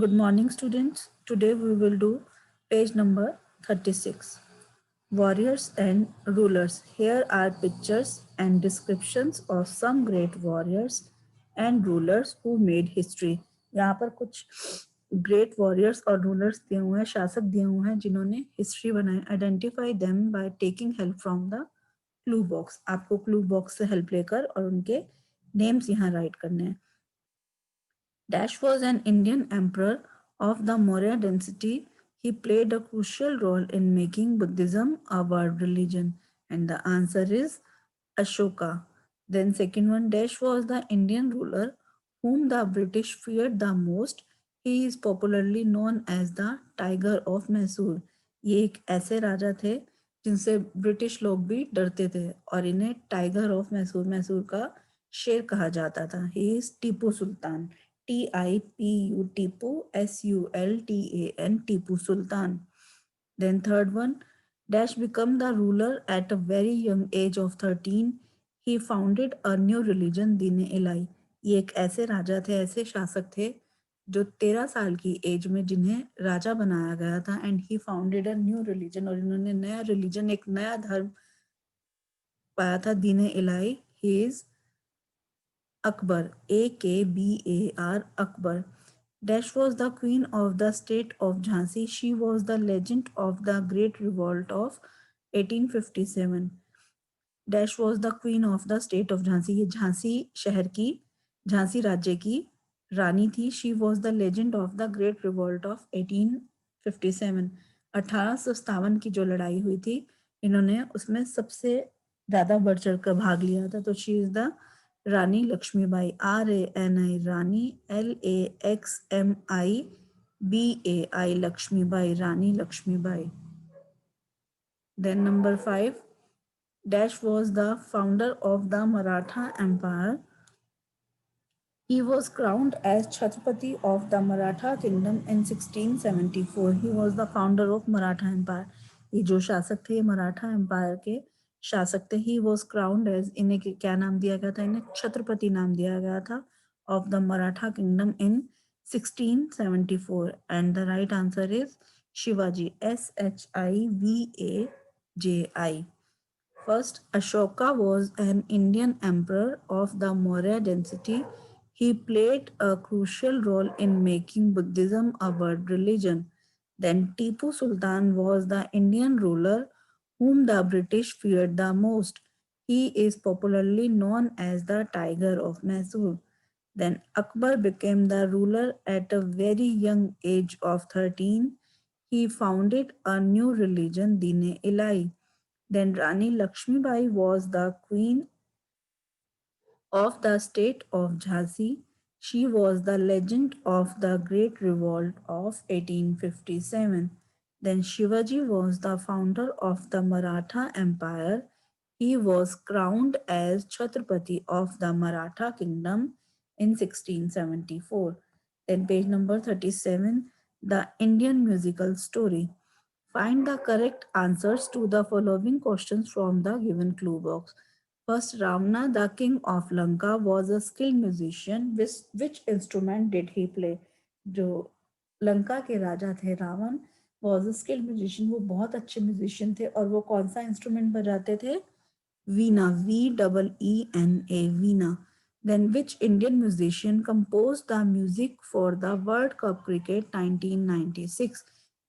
Good morning, students. Today we will do page number 36. Warriors and rulers. Here are pictures and descriptions of some great warriors and rulers who made history. यहाँ पर कुछ great warriors और rulers दिए हुए हैं, शासक दिए हुए हैं जिन्होंने हिस्ट्री बनाई. Identify them by taking help from the clue box. आपको clue box से help लेकर और उनके names यहाँ write करने हैं. Dash was an Indian emperor of the Maurya dynasty. He played a crucial role in making Buddhism a world religion. And the answer is Ashoka. Then second one, Dash was the Indian ruler whom the British feared the most. He is popularly known as the Tiger of Mysore. ये एक ऐसे राजा थे जिनसे British लोग भी डरते थे और इन्हें टाइगर ऑफ मैसूर मैसूर का शेर कहा जाता था. He is Tipu Sultan. TIPU Tipu SULTAN Tipu Sultan. Then third one, Dash became the ruler at a very young age of 13. He founded a new religion, Dine Ilai. ये एक ऐसे राजा थे, ऐसे शासक थे जो 13 साल की एज में जिन्हें राजा बनाया गया था. And he founded a new religion, और इन्होंने नया रिलीजन, एक नया धर्म पाया था, Din Ilahi. He is Akbar, Akbar, Akbar. Dash was the queen of the state of Jhansi. She was the legend of the Great Revolt of 1857. Dash was the queen of the state of Jhansi. ये झांसी शहर की, झांसी राज्य की रानी थी. She was the legend of the Great Revolt of 1857. 1857 की जो लड़ाई हुई थी, इन्होंने उसमें सबसे ज़्यादा बढ़ चढ़ कर भाग लिया था. तो she is the Rani Laxmibai. RANI Rani, LAXMIBAI Laxmibai, Rani Laxmibai. Then number 5, Dash was the founder of the Maratha Empire. He was crowned as Chhatrapati of the Maratha Kingdom in 1674. He was the founder of Maratha Empire. ये जो शासक थे Maratha empire के शासक थे. He was crowned as, इन्हें क्या नाम दिया गया था? इन्हें छत्रपति नाम दिया गया था of the Maratha Kingdom in 1674. And the right answer is Shivaji. SHIVAJI. First, Ashoka was an Indian emperor of the Maurya dynasty. He played a crucial role in making Buddhism a world religion. Then Tipu Sultan was the Indian ruler whom the British feared the most. He is popularly known as the Tiger of Mysore. Then Akbar became the ruler at a very young age of 13. He founded a new religion, Dine Ilai. Then Rani Lakshmibai was the queen of the state of Jhansi. She was the legend of the Great Revolt of 1857. Then Shivaji was the founder of the Maratha Empire. He was crowned as Chhatrapati of the Maratha Kingdom in 1674. Then page number 37, the Indian musical story. Find the correct answers to the following questions from the given clue box. First, Ravana, the king of Lanka, was a skilled musician. Which instrument did he play? जो लंका के राजा थे Ravan, was a skilled musician. वो बहुत अच्छे musician थे. और वो कौन सा इंस्ट्रूमेंट बजाते थे? वीणा. VEENA, Veena. Then which Indian musician composed the music for the World Cup Cricket 1996?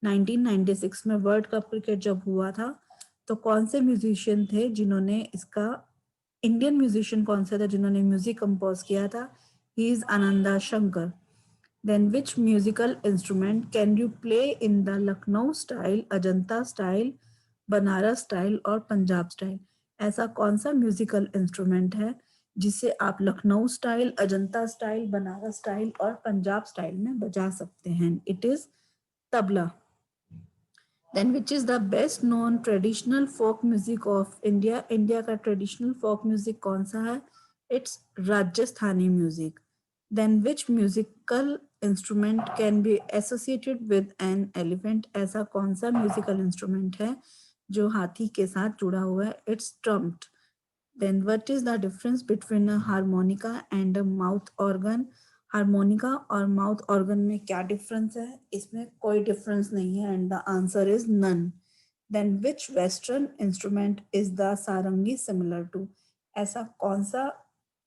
1996 में वर्ल्ड कप क्रिकेट जब हुआ था तो कौन से म्यूजिशियन थे जिन्होंने इसका, इंडियन म्यूजिशियन कौन सा था जिन्होंने म्यूजिक कंपोज किया था? He is Ananda Shankar. Then which musical instrument can you play in the Lucknow style, Ajanta style, Banaras style और पंजाब स्टाइल? ऐसा कौन सा म्यूजिकल इंस्ट्रूमेंट है जिसे आप Lucknow style, Ajanta style, Banaras style और पंजाब स्टाइल में बजा सकते हैं? It is tabla. Then which is the best known traditional folk music of India? India का traditional folk music कौन सा है? It's Rajasthani music. Then which musical instrument can be associated with an elephant? ऐसा कौन सा musical instrument है जो हाथी के साथ जुड़ा हुआ है? It's trumpet. Then what is the difference between a harmonica and a mouth organ? Harmonica और माउथ ऑर्गन में क्या डिफरेंस है? इसमें कोई डिफरेंस नहीं है and the answer is none. Then which western instrument is the sarangi similar to? ऐसा कौन सा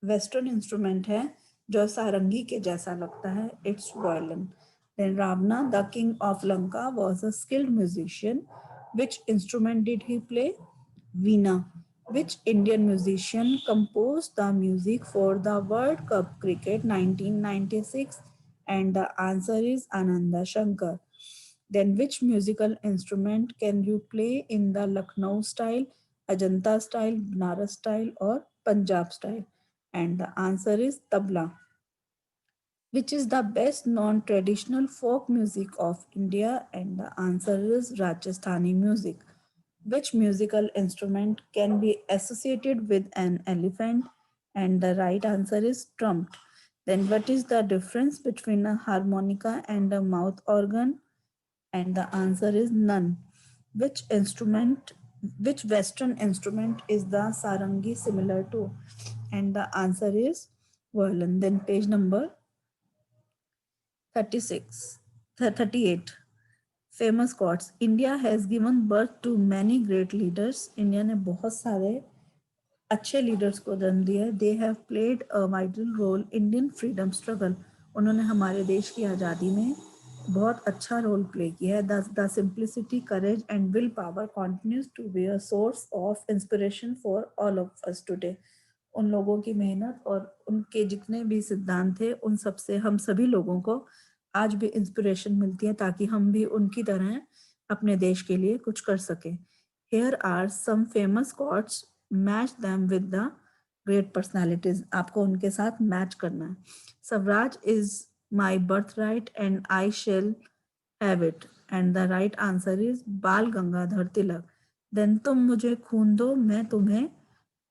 वेस्टर्न इंस्ट्रूमेंट है जो सारंगी के जैसा लगता है? It's violin. Then Ravana the king of Lanka was a skilled musician. Which instrument did he play? Veena. Which Indian musician composed the music for the World Cup Cricket 1996? And the answer is Ananda Shankar. Then, which musical instrument can you play in the Lucknow style, Ajanta style, Banaras style, or Punjab style? And the answer is tabla. Which is the best non traditional folk music of India? And the answer is Rajasthani music. Which musical instrument can be associated with an elephant? And the right answer is trumpet. Then, what is the difference between a harmonica and a mouth organ? And the answer is none. Which instrument, which Western instrument is the sarangi similar to? And the answer is violin. Then, page number 36, 38. Famous quotes. India has given birth to many great leaders. India ने बहुत सारे अच्छे leaders को जन्म दिया है. They have played a vital role Indian freedom struggle. उन्होंने हमारे देश की आज़ादी में बहुत अच्छा रोल प्ले किया है. The simplicity, courage and will power continues to be a source of inspiration for all of us today. उन लोगों की मेहनत और उनके जितने भी सिद्धांत थे उन सब से हम सभी लोगों को आज भी इंस्पिरेशन मिलती है ताकि हम भी उनकी तरह अपने देश के लिए कुछ कर सकें. Here are some famous quotes. Match them with the great personalities. आपको उनके साथ मैच करना है. Swaraj is my birthright and I shall have it. And the right answer is बाल गंगाधर तिलक. Then तुम मुझे खून दो मैं तुम्हें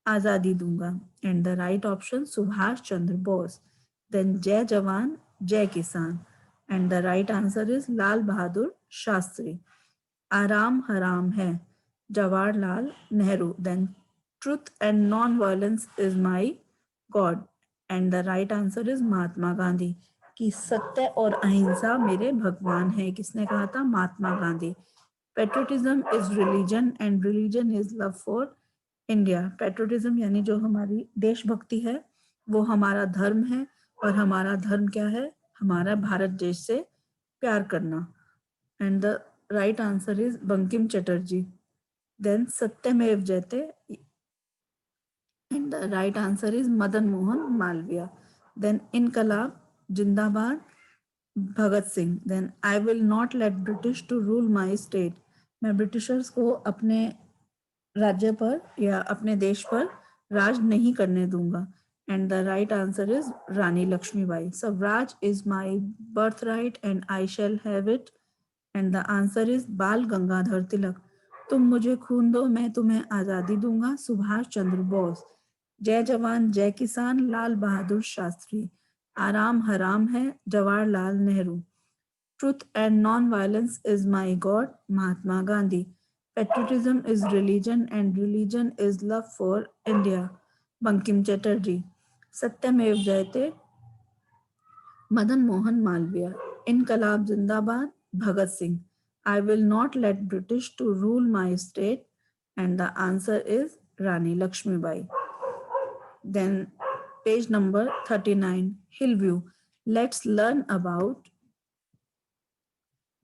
आज़ादी दूंगा. And the right option Subhash Chandra Bose. Then जय जवान जय किसान. And the right answer is Lal Bahadur Shastri. आराम हराम है Jawaharlal Nehru. Then truth and non-violence is my God. And the right answer is Mahatma Gandhi. कि सत्य और अहिंसा मेरे भगवान है. किसने कहा था? Mahatma Gandhi. Patriotism is religion and religion is love for India. Patriotism यानी जो हमारी देशभक्ति है वो हमारा धर्म है. और हमारा धर्म क्या है? हमारा भारत देश से प्यार करना. And the right answer is Bankim Chatterjee. Then Satyamev Jayate. And the right answer is Madan Mohan Malviya. Then Inqilab Jindabad Bhagat Singh. Then I will not let British to rule my state. मैं ब्रिटिशर्स को अपने राज्य पर या अपने देश पर राज नहीं करने दूंगा. And the right answer is Rani Lakshmibai. Swaraj is my birthright and I shall have it. And the answer is बाल गंगाधर तिलक. तुम मुझे खून दो मैं तुम्हें आज़ादी दूंगा. सुभाष चंद्र बोस. जय जवान जय किसान लाल बहादुर शास्त्री. आराम हराम है Jawaharlal Nehru. Truth and non-violence is my God, Mahatma Gandhi. Patriotism is religion and religion is love for India, Bankim Chatterjee. Satyamev Jayate, Madan Mohan Malviya. Inqilab Zindabad, Bhagat Singh. I will not let British to rule my state. And the answer is Rani Lakshmibai. Then page number 39, Hillview. Let's learn about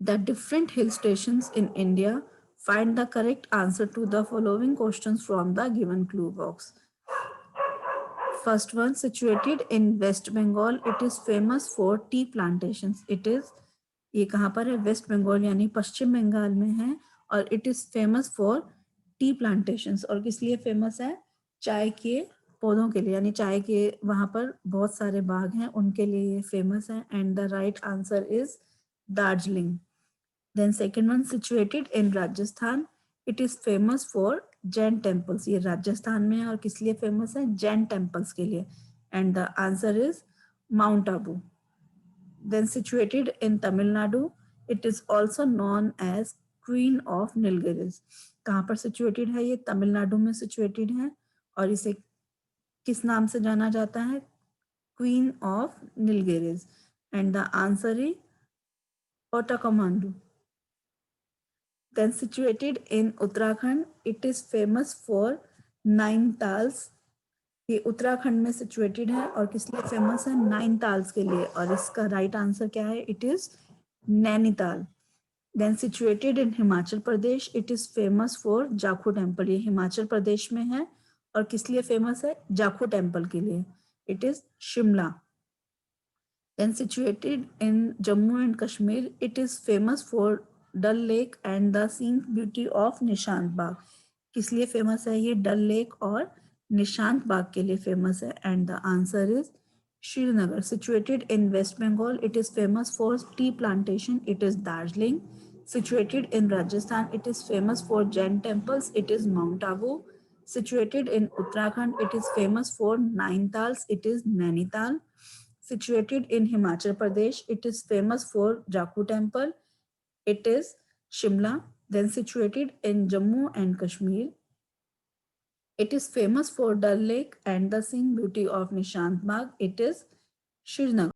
the different hill stations in India. Find the correct answer to the following questions from the given clue box. First one, situated in West Bengal, it is famous for tea plantations. It is, ये कहाँ पर है? Waste Bengal यानी पश्चिम बंगाल में है. और it is famous for T plantations. और किस लिए फेमस है? चाय के पौधों के लिए. यानी चाय के वहाँ पर बहुत सारे बाग हैं उनके लिए ये फेमस है. And the right answer is Darjeeling. Then second one, situated in Rajasthan, it is famous for Jain temples. ये राजस्थान में है और किस लिए फेमस है? जैन टेम्पल्स के लिए. And the answer is mount Abu. Then situated in Tamil Nadu, it is also known as Queen of Nilgiris. कहाँ पर situated है? ये तमिलनाडु में situated है और इसे किस नाम से जाना जाता है? queen of Nilgiris? And the answer is Otokomandu. Then situated in Uttarakhand, it is famous for nine tals. ये उत्तराखंड में सिचुएटेड है और किस लिए फेमस है? नाइन ताल्स के लिए। और इसका राइट आंसर क्या है? It is Nainital. Then situated in Himachal Pradesh, it is famous for Jakhu temple. ये हिमाचल प्रदेश में है और किस लिए फेमस है? जाखू टेम्पल के लिए। It is Shimla. Then situated in Jammu and Kashmir, it is famous for Dal Lake and the scenic beauty of Nishant Bagh. किस लिए फेमस है ये? डल लेक और निशांत बाग के लिए फेमस है। And the answer is Srinagar. Situated in West Bengal, it is famous for tea plantation. It is Darjeeling. Situated in Rajasthan, it is famous for Jain temples. It is Mount Abu. Situated in Uttarakhand, it is famous for nine tals. It is Nainital. Situated in Himachal Pradesh, it is famous for Jaku temple. It is Shimla. Then situated in Jammu and Kashmir, it is famous for Dal Lake and the scenic beauty of Nishant Bagh. It is Srinagar.